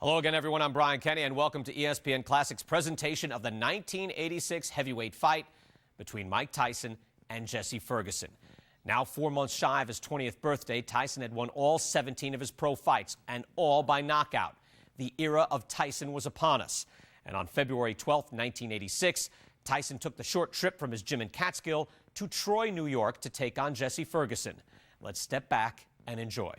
Hello again, everyone. I'm Brian Kenny, and welcome to ESPN Classic's presentation of the 1986 heavyweight fight between Mike Tyson and Jesse Ferguson. Now 4 months shy of his 20th birthday, Tyson had won all 17 of his pro fights, and all by knockout. The era of Tyson was upon us. And on February 12, 1986, Tyson took the short trip from his gym in Catskill to Troy, New York, to take on Jesse Ferguson. Let's step back and enjoy.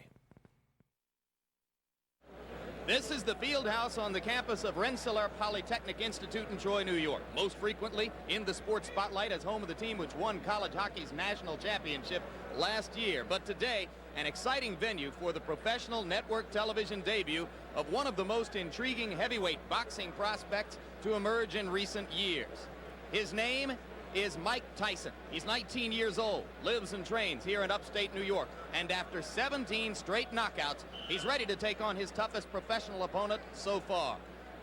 This is the field house on the campus of Rensselaer Polytechnic Institute in Troy, New York. Most frequently in the sports spotlight as home of the team which won college hockey's national championship last year. But today, an exciting venue for the professional network television debut of one of the most intriguing heavyweight boxing prospects to emerge in recent years. His name is Mike Tyson. He's 19 years old, lives and trains here in upstate New York, and after 17 straight knockouts, he's ready to take on his toughest professional opponent so far.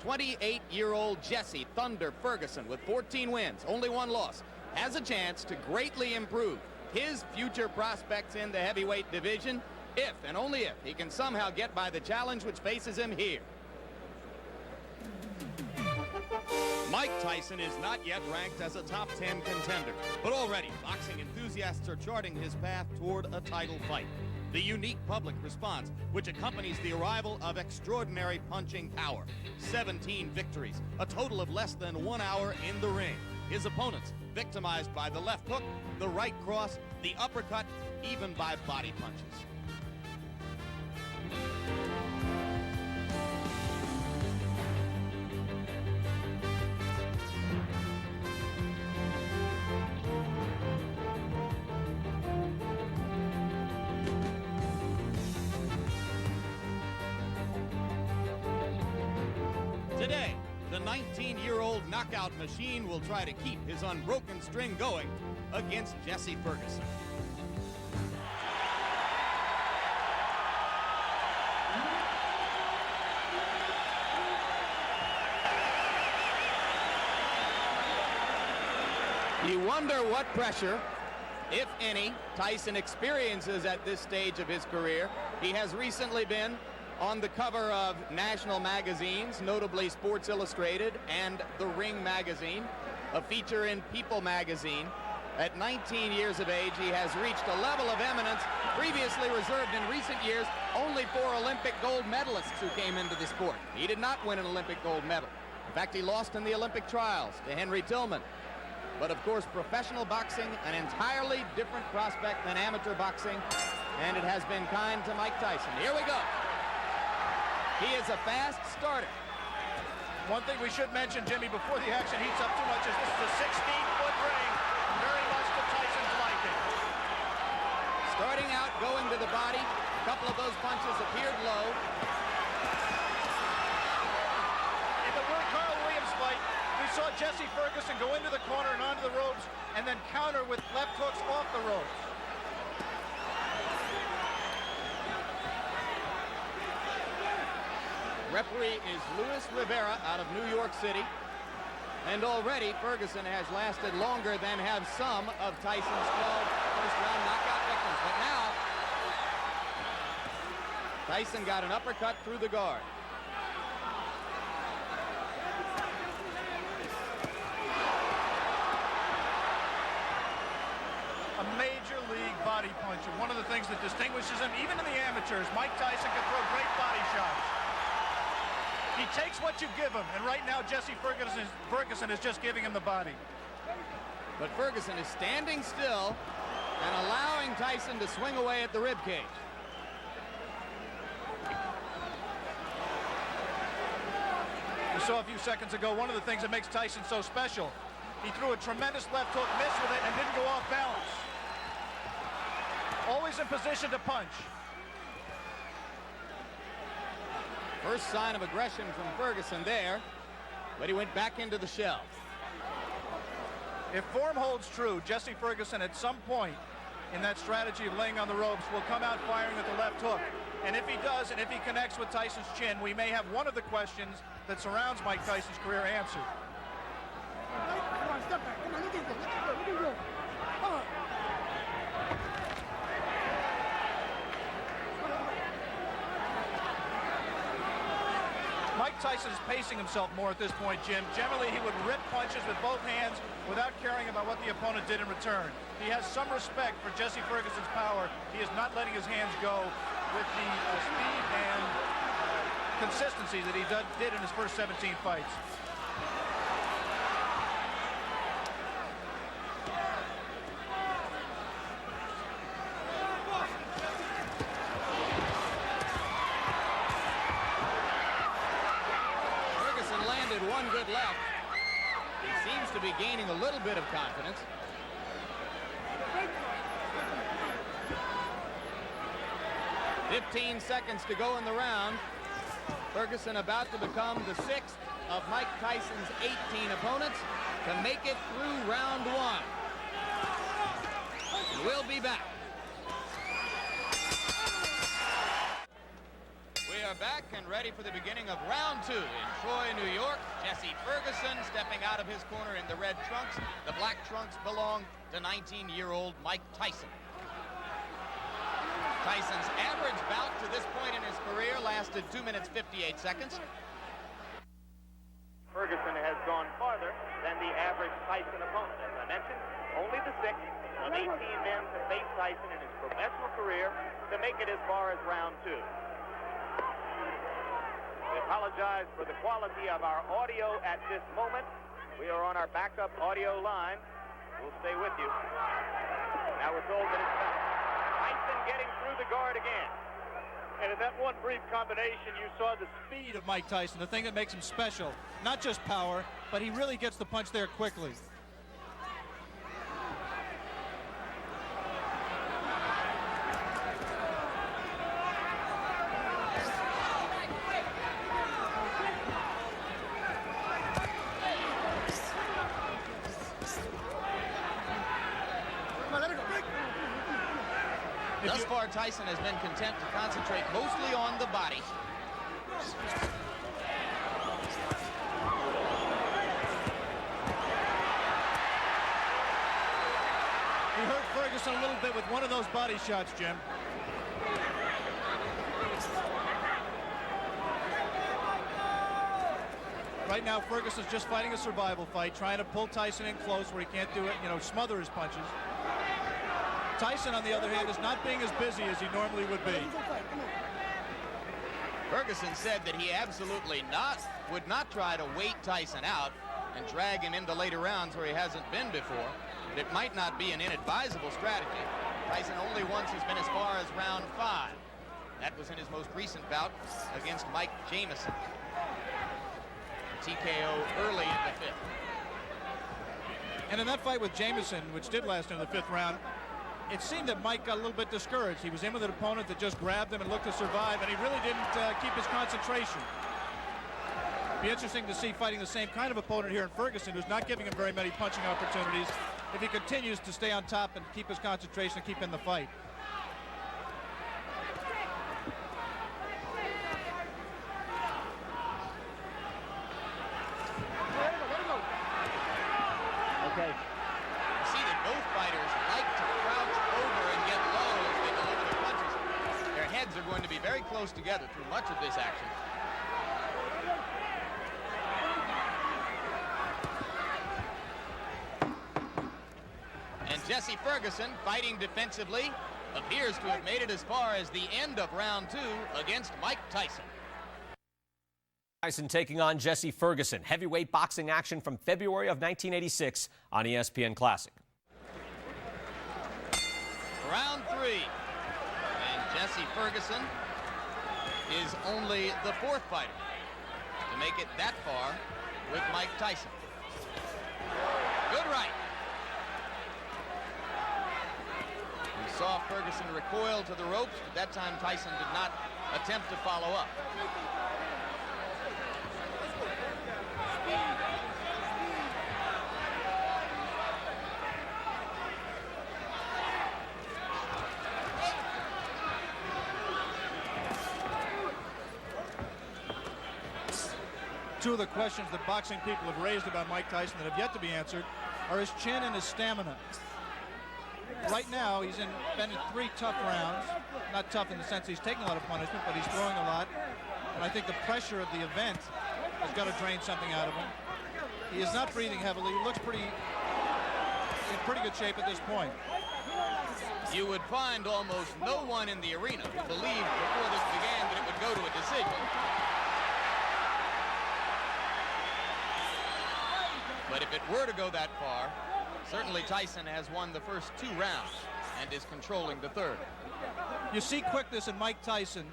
28-year-old Jesse "Thunder" Ferguson, with 14 wins, only one loss, has a chance to greatly improve his future prospects in the heavyweight division if and only if he can somehow get by the challenge which faces him here. Mike Tyson is not yet ranked as a top 10 contender, but already boxing enthusiasts are charting his path toward a title fight. The unique public response which accompanies the arrival of extraordinary punching power. 17 victories, a total of less than 1 hour in the ring. His opponents victimized by the left hook, the right cross, the uppercut, even by body punches. Today, the 19-year-old knockout machine will try to keep his unbroken string going against Jesse Ferguson. You wonder what pressure, if any, Tyson experiences at this stage of his career. He has recently been on the cover of national magazines, notably Sports Illustrated and The Ring magazine, a feature in People magazine. At 19 years of age, he has reached a level of eminence previously reserved in recent years only for Olympic gold medalists who came into the sport. He did not win an Olympic gold medal. In fact, he lost in the Olympic trials to Henry Tillman. But of course, professional boxing, an entirely different prospect than amateur boxing, and it has been kind to Mike Tyson. Here we go. He is a fast starter. One thing we should mention, Jimmy, before the action heats up too much, is this is a 16-foot ring, very much to Tyson's liking. Starting out, going to the body. A couple of those punches appeared low. In the Carl Williams fight, we saw Jesse Ferguson go into the corner and onto the ropes, and then counter with left hooks off the ropes. Referee is Luis Rivera out of New York City. And already Ferguson has lasted longer than have some of Tyson's 12 first-round knockout victims. But now, Tyson got an uppercut through the guard. A major league body puncher. One of the things that distinguishes him, even in the amateurs, Mike Tyson can throw great body shots. He takes what you give him, and right now Jesse Ferguson is just giving him the body. But Ferguson is standing still and allowing Tyson to swing away at the ribcage. We saw a few seconds ago one of the things that makes Tyson so special. He threw a tremendous left hook, missed with it, and didn't go off balance. Always in position to punch. First sign of aggression from Ferguson there, but he went back into the shell. If form holds true, Jesse Ferguson at some point in that strategy of laying on the ropes will come out firing at the left hook. And if he does, and if he connects with Tyson's chin, we may have one of the questions that surrounds Mike Tyson's career answered. Come on, step back. Come on, look at this. Come on. Mike Tyson is pacing himself more at this point, Jim. Generally, he would rip punches with both hands without caring about what the opponent did in return. He has some respect for Jesse Ferguson's power. He is not letting his hands go with the speed and consistency that he did in his first 17 fights. One good left. He seems to be gaining a little bit of confidence. "15 seconds to go in the round. Ferguson about to become the 6th of Mike Tyson's 18 opponents to make it through round 1. We'll be back. We are back and ready for the beginning of round 2 in Troy, New York. Jesse Ferguson stepping out of his corner in the red trunks. The black trunks belong to 19-year-old Mike Tyson. Tyson's average bout to this point in his career lasted 2 minutes 58 seconds. Ferguson has gone farther than the average Tyson opponent. As I mentioned, only the 6th of 18 men to face Tyson in his professional career to make it as far as round 2. We apologize for the quality of our audio at this moment. We are on our backup audio line. We'll stay with you. Now we're told that it's Tyson getting through the guard again. And in that one brief combination, you saw the speed of Mike Tyson, the thing that makes him special. Not just power, but he really gets the punch there quickly. Thus far, Tyson has been content to concentrate mostly on the body. He hurt Ferguson a little bit with one of those body shots, Jim. Right now, Ferguson's just fighting a survival fight, trying to pull Tyson in close where he can't do it, smother his punches. Tyson, on the other hand, is not being as busy as he normally would be. Ferguson said that he absolutely would not try to wait Tyson out and drag him into later rounds where he hasn't been before. But it might not be an inadvisable strategy. Tyson only once has been as far as round 5. That was in his most recent bout against Mike Jamison. TKO early in the 5th. And in that fight with Jamison, which did last into the 5th round, it seemed that Mike got a little bit discouraged. He was in with an opponent that just grabbed him and looked to survive, and he really didn't keep his concentration. Be interesting to see fighting the same kind of opponent here in Ferguson, who's not giving him very many punching opportunities, if he continues to stay on top and keep his concentration and keep in the fight. Okay. You see that both fighters like to crouch over and get low as they deliver the punches. Their heads are going to be very close together through much of this action. And Jesse Ferguson, fighting defensively, appears to have made it as far as the end of round 2 against Mike Tyson. Tyson taking on Jesse Ferguson. Heavyweight boxing action from February of 1986 on ESPN Classic. Round 3. And Jesse Ferguson is only the 4th fighter to make it that far with Mike Tyson. Good right. We saw Ferguson recoil to the ropes, but that time Tyson did not attempt to follow up. Two of the questions that boxing people have raised about Mike Tyson that have yet to be answered are his chin and his stamina. Right now, he's been in 3 tough rounds. Not tough in the sense he's taking a lot of punishment, but he's throwing a lot. And I think the pressure of the event has got to drain something out of him. He is not breathing heavily. He looks in pretty good shape at this point. You would find almost no one in the arena who believed before this began that it would go to a decision. But if it were to go that far, certainly Tyson has won the first 2 rounds and is controlling the third. You see quickness in Mike Tyson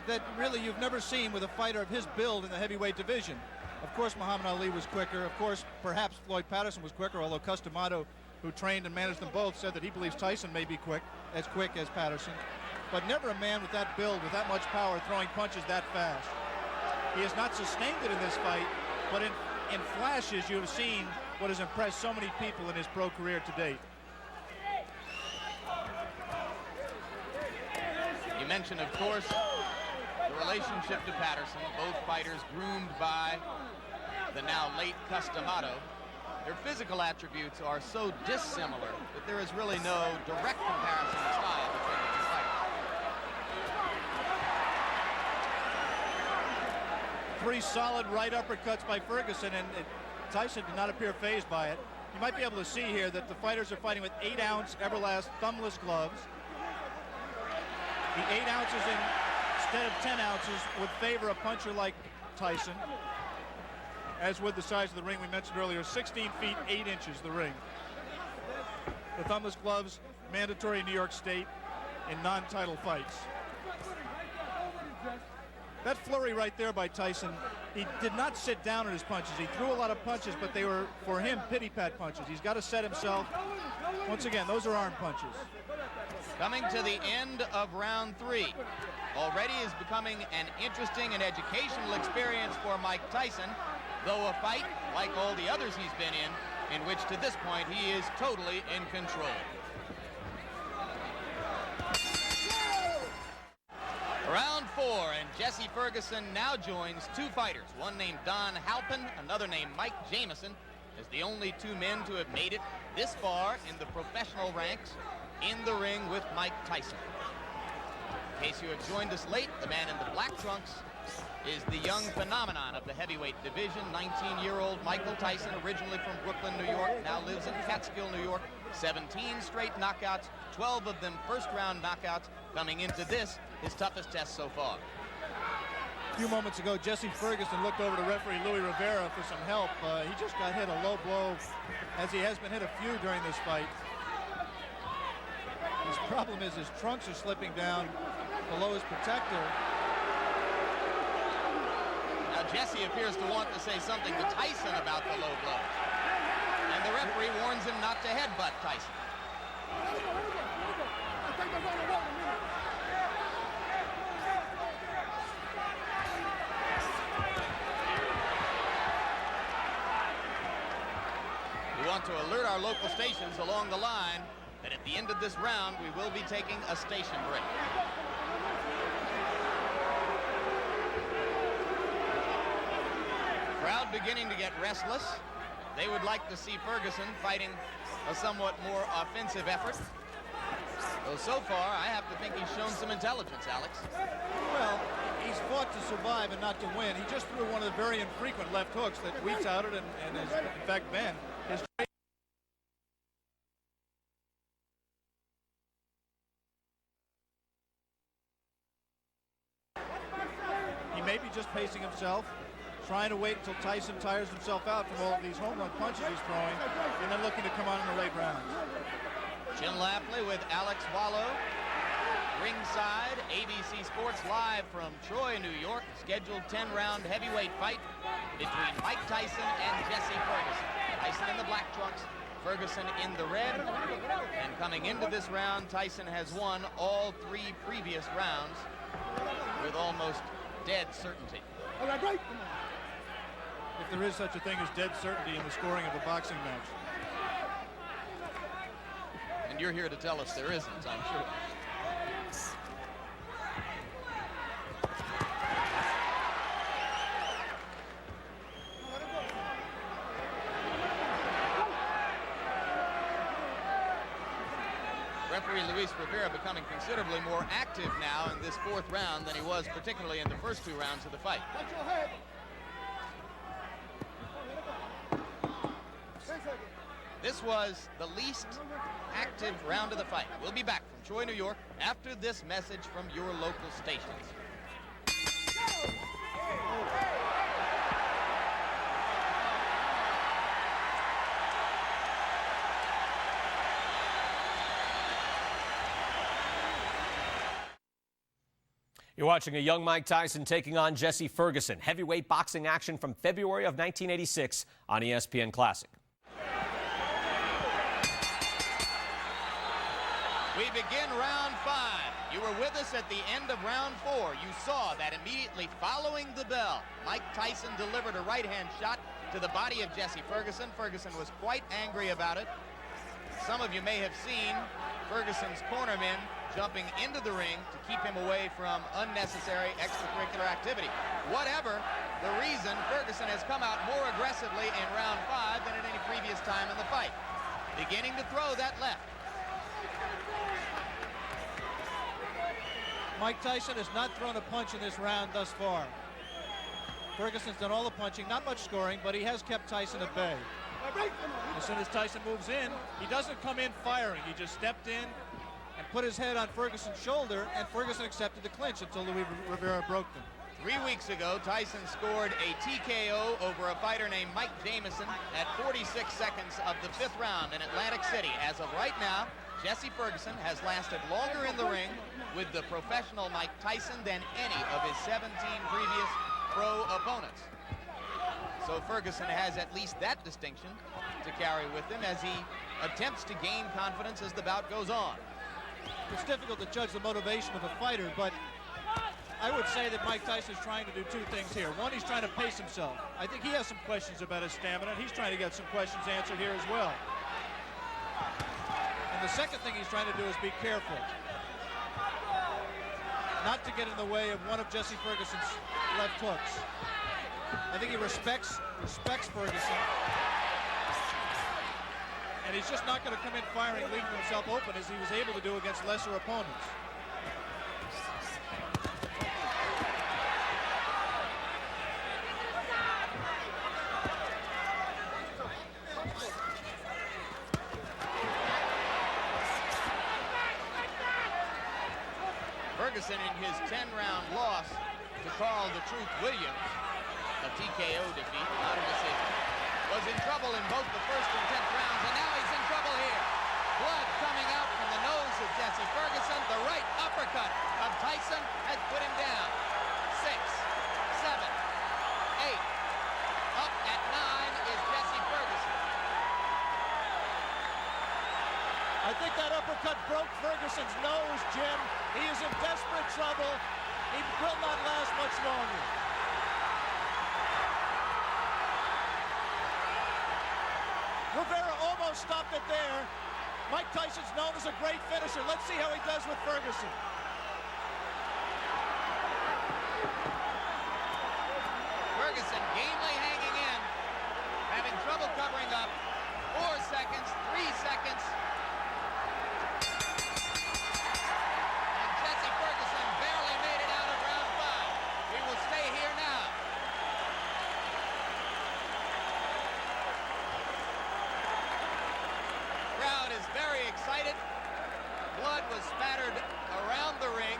that really you've never seen with a fighter of his build in the heavyweight division. Of course, Muhammad Ali was quicker. Of course, perhaps Floyd Patterson was quicker, although Customato, who trained and managed them both, said that he believes Tyson may be quick as Patterson. But never a man with that build, with that much power, throwing punches that fast. He has not sustained it in this fight, but in flashes you have seen what has impressed so many people in his pro career to date. You mentioned, of course, the relationship to Patterson. Both fighters groomed by the now late Customato. Their physical attributes are so dissimilar that there is really no direct comparison in style between the two fighters. 3 solid right uppercuts by Ferguson, and Tyson did not appear fazed by it. You might be able to see here that the fighters are fighting with 8-ounce Everlast thumbless gloves. The 8 ounces instead of 10 ounces would favor a puncher like Tyson, as with the size of the ring we mentioned earlier, 16 feet 8 inches the ring. The thumbless gloves mandatory in New York State in non-title fights. That flurry right there by Tyson, he did not sit down on his punches. He threw a lot of punches, but they were, for him, pity-pat punches. He's got to set himself. Once again, those are arm punches. Coming to the end of round 3. Already is becoming an interesting and educational experience for Mike Tyson, though a fight, like all the others he's been in which to this point he is totally in control. Round 4, and Jesse Ferguson now joins 2 fighters, one named Don Halpin, another named Mike Jamison, as the only 2 men to have made it this far in the professional ranks in the ring with Mike Tyson. In case you have joined us late, the man in the black trunks is the young phenomenon of the heavyweight division, 19-year-old Michael Tyson, originally from Brooklyn, New York, now lives in Catskill, New York. 17 straight knockouts, 12 of them first-round knockouts, coming into this, his toughest test so far. A few moments ago, Jesse Ferguson looked over to referee Louis Rivera for some help. He just got hit a low blow, as he has been hit a few during this fight. His problem is his trunks are slipping down below his protector. Now Jesse appears to want to say something to Tyson about the low blow. And the referee warns him not to headbutt Tyson. We want to alert our local stations along the line that at the end of this round, we will be taking a station break. Crowd beginning to get restless. They would like to see Ferguson fighting a somewhat more offensive effort. Though so far, I have to think he's shown some intelligence, Alex. Well, he's fought to survive and not to win. He just threw one of the very infrequent left hooks that we touted and has, in fact, been his trade. He may be just pacing himself, trying to wait until Tyson tires himself out from all of these home run punches he's throwing, and then looking to come on in the late rounds. Jim Lafley with Alex Wallow. Ringside, ABC Sports live from Troy, New York. Scheduled 10-round heavyweight fight between Mike Tyson and Jesse Ferguson. Tyson in the black trunks, Ferguson in the red. And coming into this round, Tyson has won all 3 previous rounds with almost dead certainty. If there is such a thing as dead certainty in the scoring of a boxing match. And you're here to tell us there isn't, I'm sure. Referee Luis Rivera becoming considerably more active now in this fourth round than he was particularly in the first two rounds of the fight. Watch your head. This was the least active round of the fight. We'll be back from Troy, New York after this message from your local stations. You're watching a young Mike Tyson taking on Jesse Ferguson. Heavyweight boxing action from February of 1986 on ESPN Classic. We begin round 5. You were with us at the end of round 4. You saw that immediately following the bell, Mike Tyson delivered a right-hand shot to the body of Jesse Ferguson. Ferguson was quite angry about it. Some of you may have seen Ferguson's cornermen jumping into the ring to keep him away from unnecessary extracurricular activity. Whatever the reason, Ferguson has come out more aggressively in round 5 than at any previous time in the fight. Beginning to throw that left. Mike Tyson has not thrown a punch in this round thus far. Ferguson's done all the punching, not much scoring, but he has kept Tyson at bay. As soon as Tyson moves in, he doesn't come in firing. He just stepped in and put his head on Ferguson's shoulder, and Ferguson accepted the clinch until Luis Rivera broke them. 3 weeks ago, Tyson scored a TKO over a fighter named Mike Jamison at 46 seconds of the 5th round in Atlantic City. As of right now, Jesse Ferguson has lasted longer in the ring with the professional Mike Tyson than any of his 17 previous pro opponents. So Ferguson has at least that distinction to carry with him as he attempts to gain confidence as the bout goes on. It's difficult to judge the motivation of a fighter, but I would say that Mike Tyson is trying to do 2 things here. One, he's trying to pace himself. I think he has some questions about his stamina, and he's trying to get some questions answered here as well. And the second thing he's trying to do is be careful, not to get in the way of one of Jesse Ferguson's left hooks. I think he respects Ferguson, and he's just not going to come in firing, leaving himself open as he was able to do against lesser opponents. Ferguson, in his 10-round loss to Carl the Truth Williams, a TKO defeat, not a decision, was in trouble in both the 1st and 10th rounds, and now he's in trouble here. Blood coming out from the nose of Jesse Ferguson. The right uppercut of Tyson has put him down. 6, 7, 8. Up at 9 is Jesse Ferguson. I think that uppercut broke Ferguson's nose, Jim. He is in desperate trouble. He will not last much longer. Rivera almost stopped it there. Mike Tyson's known as a great finisher. Let's see how he does with Ferguson. Ferguson gamely hanging in, having trouble covering up. 4 seconds, 3 seconds. And Jesse Ferguson barely made it out of round 5. We will stay here now. Crowd is very excited. Blood was spattered around the ring.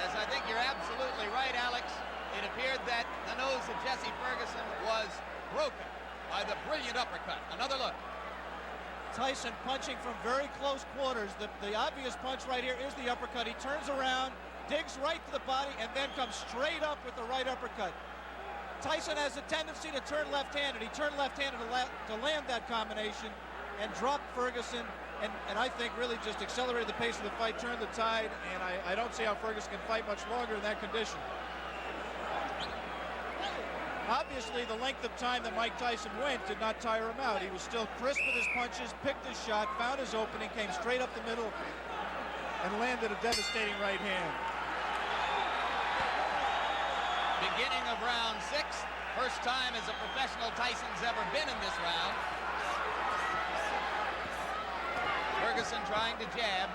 As I think you're absolutely right, Alex, it appeared that the nose of Jesse Ferguson was broken by the brilliant uppercut. Another look. Tyson punching from very close quarters. The obvious punch right here is the uppercut. He turns around, digs right to the body, and then comes straight up with the right uppercut. Tyson has a tendency to turn left-handed. He turned left-handed to land that combination and dropped Ferguson, and I think really just accelerated the pace of the fight, turned the tide, and I don't see how Ferguson can fight much longer in that condition. Obviously, the length of time that Mike Tyson went did not tire him out. He was still crisp with his punches, picked his shot, found his opening, came straight up the middle, and landed a devastating right hand. Beginning of round 6. First time as a professional Tyson's ever been in this round. Ferguson trying to jab.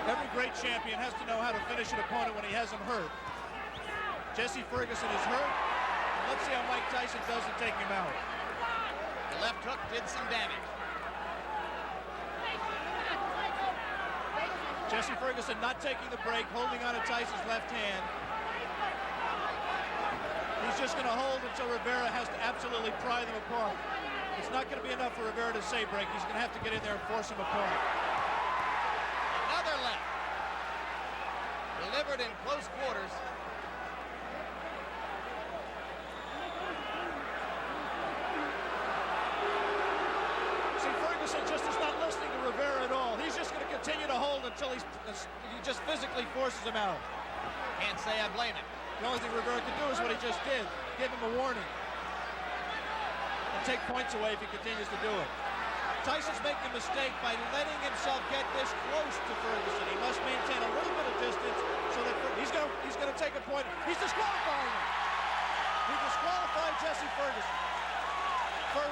Every great champion has to know how to finish an opponent when he has him hurt. Jesse Ferguson is hurt. Let's see how Mike Tyson does to take him out. The left hook did some damage. Jesse Ferguson not taking the break, holding on to Tyson's left hand. He's just going to hold until Rivera has to absolutely pry them apart. It's not going to be enough for Rivera to say break. He's going to have to get in there and force him apart. Another left. Delivered in close quarters. See, Ferguson just is not listening to Rivera at all. He's just going to continue to hold until he just physically forces him out. Can't say I blame him. The only thing Rivera can do is what he just did. Give him a warning. And take points away if he continues to do it. Tyson's making a mistake by letting himself get this close to Ferguson. He must maintain a little bit of distance so that he's going to take a point. He's disqualifying him. He disqualified Jesse Ferguson for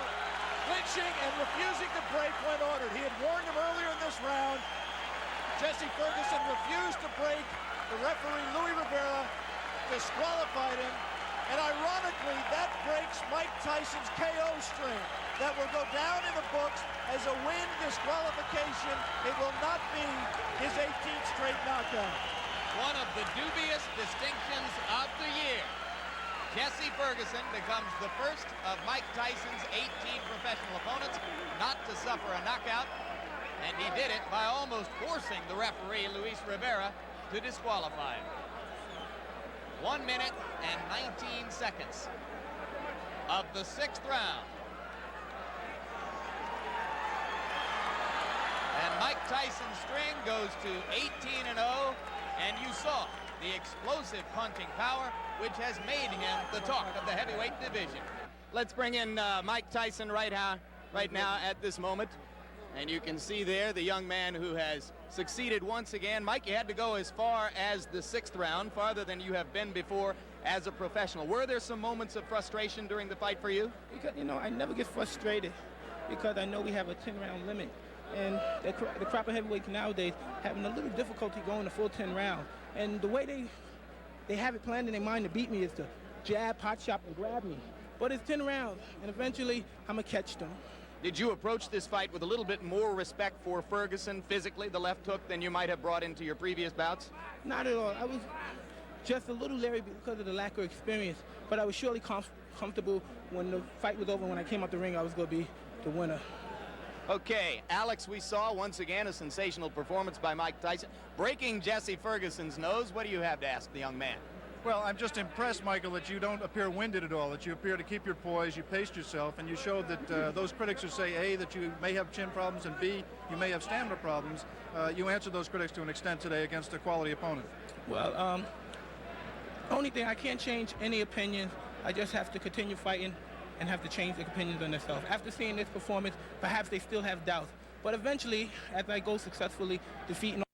clinching and refusing to break when ordered. He had warned him earlier in this round. Jesse Ferguson refused to break. The referee, Louis Rivera, disqualified him. And ironically, that breaks Mike Tyson's KO string. That will go down in the books as a win disqualification. It will not be his 18th straight knockout. One of the dubious distinctions of the year. Jesse Ferguson becomes the first of Mike Tyson's 18 professional opponents not to suffer a knockout. And he did it by almost forcing the referee, Luis Rivera, to disqualify him. 1 minute and 19 seconds of the 6th round. And Mike Tyson's string goes to 18-0, and you saw the explosive punching power, which has made him the talk of the heavyweight division. Let's bring in Mike Tyson right now at this moment. And you can see there the young man who has succeeded once again. Mike, you had to go as far as the 6th round, farther than you have been before as a professional. Were there some moments of frustration during the fight for you? Because, you know, I never get frustrated because I know we have a 10-round limit. And the crop of heavyweights nowadays having a little difficulty going the full 10 rounds. And the way they have it planned in their mind to beat me is to jab, pot shot, and grab me. But it's 10 rounds, and eventually I'm going to catch them. Did you approach this fight with a little bit more respect for Ferguson physically, the left hook, than you might have brought into your previous bouts? Not at all. I was just a little leery because of the lack of experience, but I was surely comfortable when the fight was over. When I came out the ring, I was going to be the winner. Okay, Alex, we saw once again a sensational performance by Mike Tyson, breaking Jesse Ferguson's nose. What do you have to ask the young man? Well, I'm just impressed, Michael, that you don't appear winded at all, that you appear to keep your poise, you paced yourself, and you showed that those critics who say, A, that you may have chin problems, and B, you may have stamina problems, you answered those critics to an extent today against a quality opponent. Well, only thing, I can't change any opinions. I just have to continue fighting and have to change the opinions on themselves. After seeing this performance, perhaps they still have doubts. But eventually, as I go successfully defeating